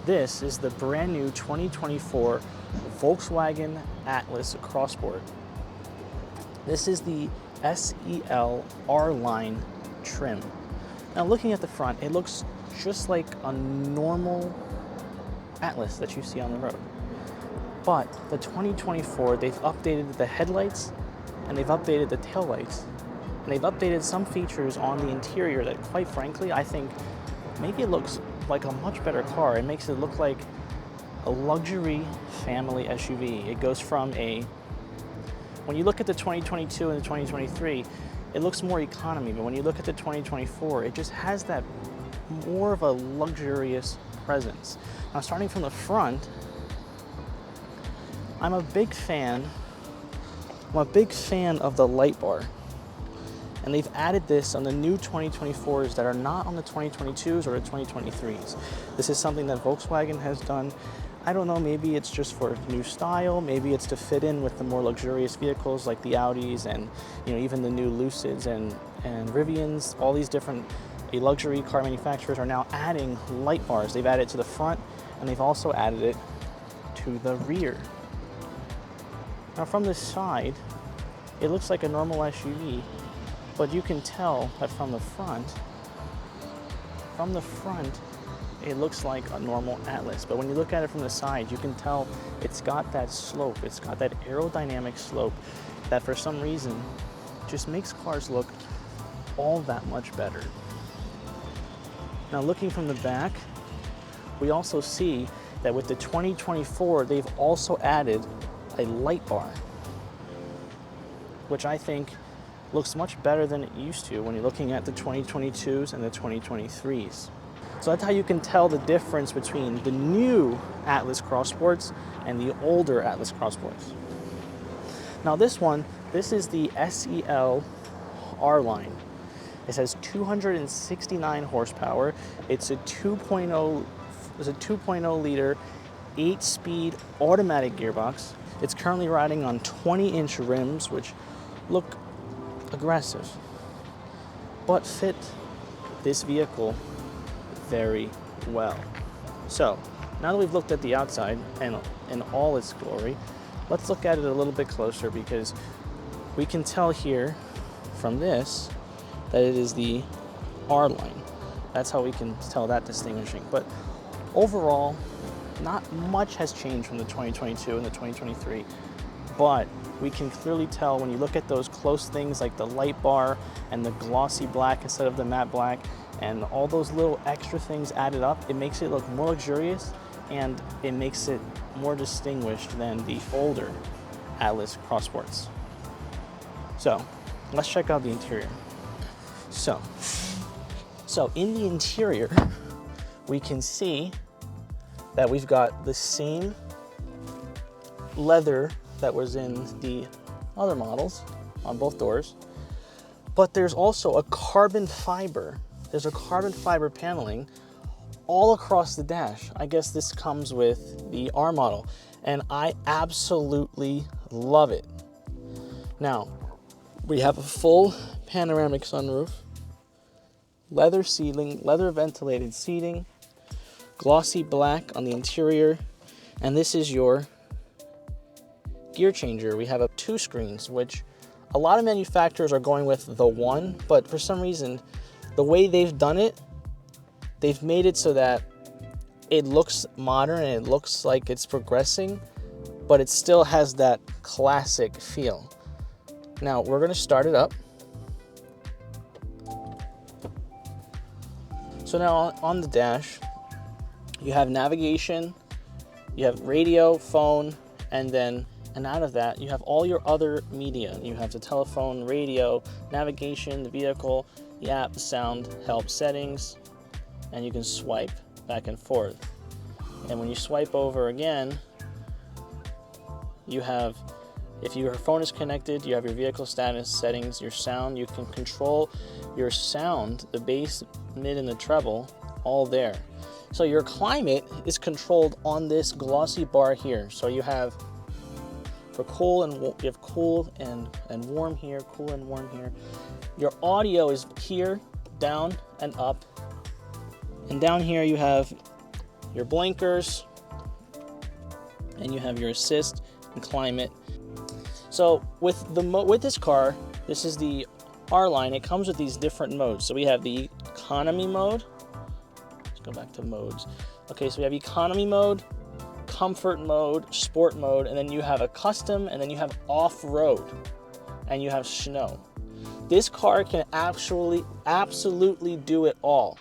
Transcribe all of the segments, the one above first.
This is the brand new 2024 Volkswagen Atlas Cross Sport. This is the SEL R-Line trim. Now looking at the front, it looks just like a normal Atlas that you see on the road. But the 2024, they've updated the headlights and they've updated the taillights. And they've updated some features on the interior that, quite frankly, I think maybe it looks like a much better car. It makes it look like a luxury family SUV. It goes from when you look at the 2022 and the 2023, it looks more economy, but when you look at the 2024, it just has that more of a luxurious presence. Now, starting from the front, I'm a big fan of the light bar. And they've added this on the new 2024s that are not on the 2022s or the 2023s. This is something that Volkswagen has done. I don't know, maybe it's just for new style, maybe it's to fit in with the more luxurious vehicles like the Audis and even the new Lucids and Rivians. All these different luxury car manufacturers are now adding light bars. They've added it to the front and they've also added it to the rear. Now from this side, it looks like a normal SUV, but you can tell that from the front, it looks like a normal Atlas. But when you look at it from the side, you can tell it's got that slope. It's got that aerodynamic slope that for some reason just makes cars look all that much better. Now looking from the back, we also see that with the 2024, they've also added a light bar, which I think looks much better than it used to when you're looking at the 2022s and the 2023s. So that's how you can tell the difference between the new Atlas Cross Sports and the older Atlas Cross Sports. Now this is the SEL R-Line. It has 269 horsepower. It's a 2.0 liter 8-speed automatic gearbox. It's currently riding on 20-inch rims, which look aggressive, but fit this vehicle very well. So now that we've looked at the outside and in all its glory, let's look at it a little bit closer, because we can tell here from this that it is the R-Line. That's how we can tell that distinguishing. But overall, not much has changed from the 2022 and the 2023, but we can clearly tell when you look at those close things like the light bar and the glossy black instead of the matte black and all those little extra things added up, it makes it look more luxurious and it makes it more distinguished than the older Atlas Cross Sports. So let's check out the interior. So in the interior, we can see that we've got the same leather that was in the other models on both doors, but there's also a carbon fiber. There's a carbon fiber paneling all across the dash. I guess this comes with the R model, and I absolutely love it. Now, we have a full panoramic sunroof, leather seating, leather ventilated seating, glossy black on the interior, and this is your gear changer. We have 2 screens, which a lot of manufacturers are going with the one, but for some reason, the way they've done it, they've made it so that it looks modern and it looks like it's progressing, but it still has that classic feel. Now, we're gonna start it up. So now on the dash, you have navigation, you have radio, phone, and out of that, you have all your other media. You have the telephone, radio, navigation, the vehicle, the app, the sound, help, settings, and you can swipe back and forth. And when you swipe over again, you have, if your phone is connected, you have your vehicle status, settings, your sound. You can control your sound, the bass, mid, and the treble, all there. So your climate is controlled on this glossy bar here. So you have for cool and you have cool and warm here, cool and warm here. Your audio is here, down and up. And down here you have your blinkers, and you have your assist and climate. So with this car, this is the R line. It comes with these different modes. So we have the economy mode. Let's go back to modes. Okay, so we have economy mode, comfort mode, sport mode, and then you have a custom, and then you have off-road, and you have snow. This car can absolutely do it all.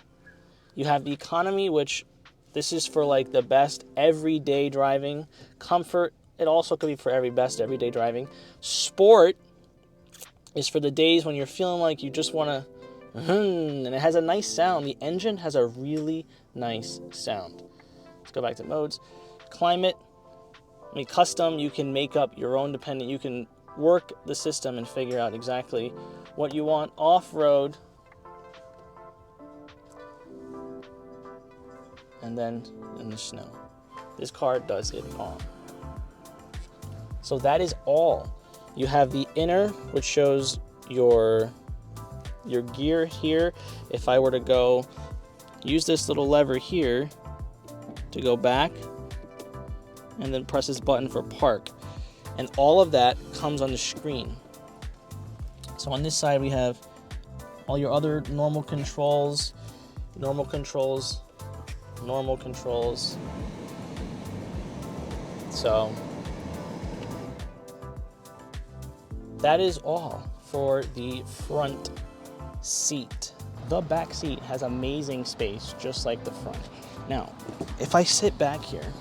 You have the economy, which this is for like the best everyday driving. Comfort, it also could be for everyday driving. Sport is for the days when you're feeling like you just want to, and it has a nice sound. The engine has a really nice sound. Let's go back to modes. Climate, custom, you can make up your own dependent. You can work the system and figure out exactly what you want. Off-road, and then in the snow. This car does it all. So that is all. You have the inner, which shows your gear here. If I were to go use this little lever here to go back, and then press this button for park. And all of that comes on the screen. So on this side we have all your other normal controls. So that is all for the front seat. The back seat has amazing space, just like the front. Now, if I sit back here,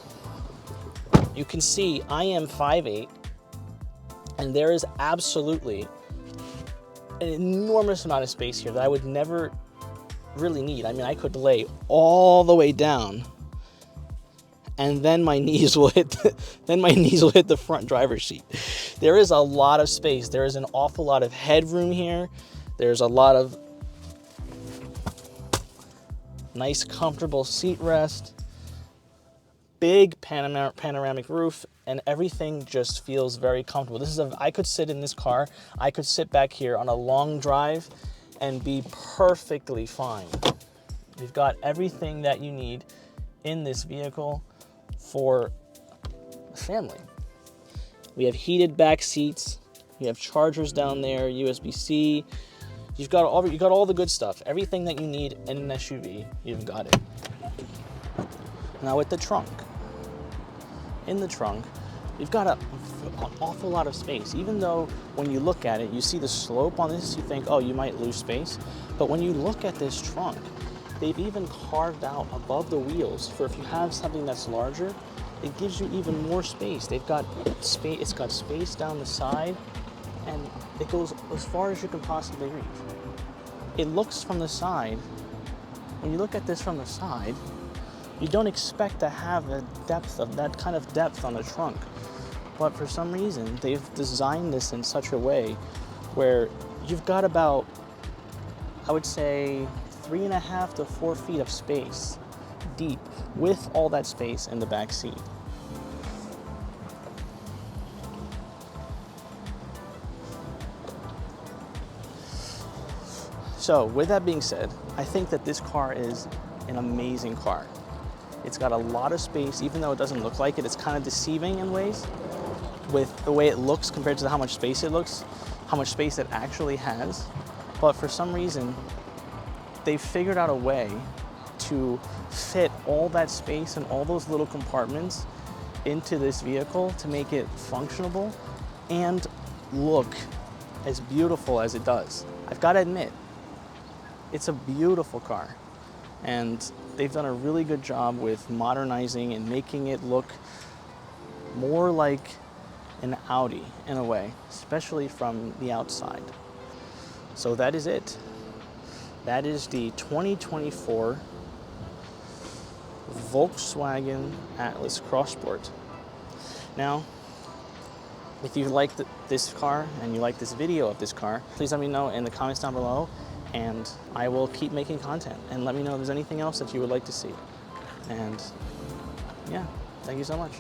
you can see I am 5'8", and there is absolutely an enormous amount of space here that I would never really need. I mean, I could lay all the way down, and then my knees will hit the front driver's seat. There is a lot of space. There is an awful lot of headroom here. There's a lot of nice, comfortable seat rest. Big panoramic roof, and everything just feels very comfortable. I could sit in this car. I could sit back here on a long drive and be perfectly fine. We've got everything that you need in this vehicle for a family. We have heated back seats. You have chargers down there, USB-C. You've got all the good stuff. Everything that you need in an SUV, you've got it. Now with the trunk. In the trunk, you've got an awful lot of space. Even though when you look at it, you see the slope on this, you think, oh, you might lose space. But when you look at this trunk, they've even carved out above the wheels for if you have something that's larger, it gives you even more space. They've got space, it's got space down the side, and it goes as far as you can possibly reach. It looks from the side, when you look at this from the side, you don't expect to have that kind of depth on the trunk. But for some reason, they've designed this in such a way where you've got about, I would say, 3.5 to 4 feet of space deep with all that space in the back seat. So with that being said, I think that this car is an amazing car. It's got a lot of space, even though it doesn't look like it. It's kind of deceiving in ways with the way it looks compared to how much space it looks, how much space it actually has. But for some reason, they've figured out a way to fit all that space and all those little compartments into this vehicle to make it functional and look as beautiful as it does. I've got to admit, it's a beautiful car. And they've done a really good job with modernizing and making it look more like an Audi in a way, especially from the outside. So that is it. That is the 2024 Volkswagen Atlas Cross Sport. Now, if you like this car and you like this video of this car, please let me know in the comments down below, and I will keep making content, and let me know if there's anything else that you would like to see. And yeah, thank you so much.